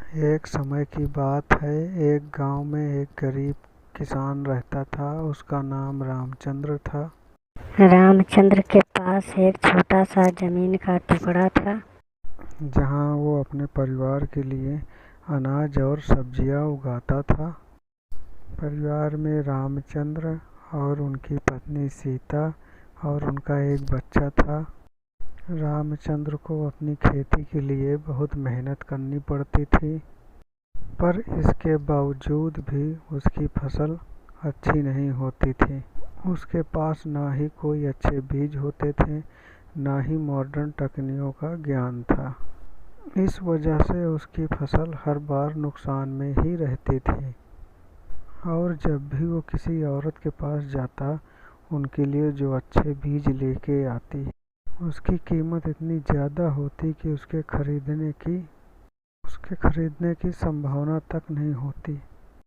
एक समय की बात है। एक गांव में एक गरीब किसान रहता था। उसका नाम रामचंद्र था। रामचंद्र के पास एक छोटा सा जमीन का टुकड़ा था, जहां वो अपने परिवार के लिए अनाज और सब्जियां उगाता था। परिवार में रामचंद्र और उनकी पत्नी सीता और उनका एक बच्चा था। रामचंद्र को अपनी खेती के लिए बहुत मेहनत करनी पड़ती थी, पर इसके बावजूद भी उसकी फसल अच्छी नहीं होती थी। उसके पास ना ही कोई अच्छे बीज होते थे, ना ही मॉडर्न तकनीकों का ज्ञान था। इस वजह से उसकी फसल हर बार नुकसान में ही रहती थी। और जब भी वो किसी औरत के पास जाता, उनके लिए जो अच्छे बीज लेके आती, उसकी कीमत इतनी ज़्यादा होती कि उसके खरीदने की संभावना तक नहीं होती।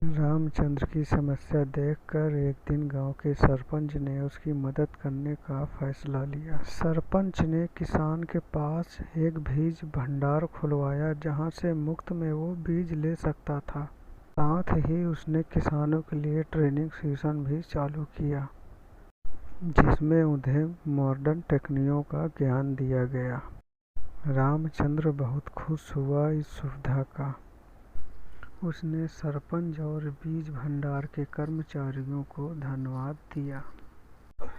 रामचंद्र की समस्या देखकर एक दिन गांव के सरपंच ने उसकी मदद करने का फैसला लिया। सरपंच ने किसान के पास एक बीज भंडार खुलवाया, जहां से मुफ्त में वो बीज ले सकता था। साथ ही उसने किसानों के लिए ट्रेनिंग सेशन भी चालू किया, जिसमें उन्हें मॉडर्न टेक्निकों का ज्ञान दिया गया। रामचंद्र बहुत खुश हुआ इस सुविधा का। उसने सरपंच और बीज भंडार के कर्मचारियों को धन्यवाद दिया।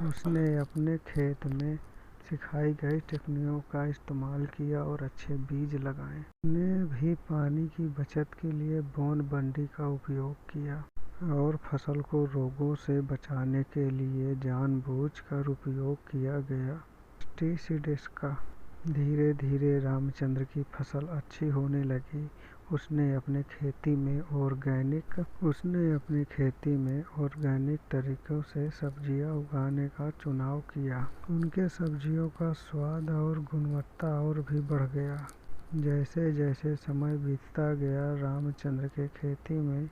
उसने अपने खेत में सिखाई गई टेक्निकों का इस्तेमाल किया और अच्छे बीज लगाए। उसने भी पानी की बचत के लिए बूंद-बंदी का उपयोग किया और फसल को रोगों से बचाने के लिए जानबूझकर उपयोग किया गया पेस्टिसाइड्स का। धीरे धीरे रामचंद्र की फसल अच्छी होने लगी। उसने अपनी खेती में ऑर्गेनिक तरीकों से सब्जियां उगाने का चुनाव किया। उनके सब्जियों का स्वाद और गुणवत्ता और भी बढ़ गया। जैसे जैसे समय बीतता गया, रामचंद्र के खेती में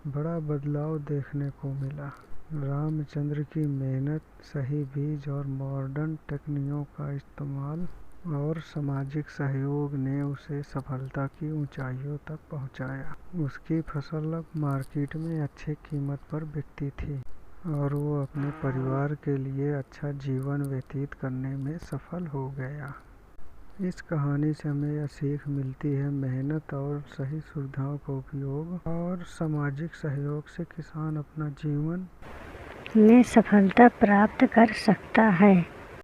बड़ा बदलाव देखने को मिला। रामचंद्र की मेहनत, सही बीज और मॉडर्न तकनीकों का इस्तेमाल और सामाजिक सहयोग ने उसे सफलता की ऊंचाइयों तक पहुंचाया। उसकी फसल अब मार्केट में अच्छी कीमत पर बिकती थी और वो अपने परिवार के लिए अच्छा जीवन व्यतीत करने में सफल हो गया। इस कहानी से हमें यह सीख मिलती है, मेहनत और सही सुविधाओं का उपयोग और सामाजिक सहयोग से किसान अपना जीवन में सफलता प्राप्त कर सकता है।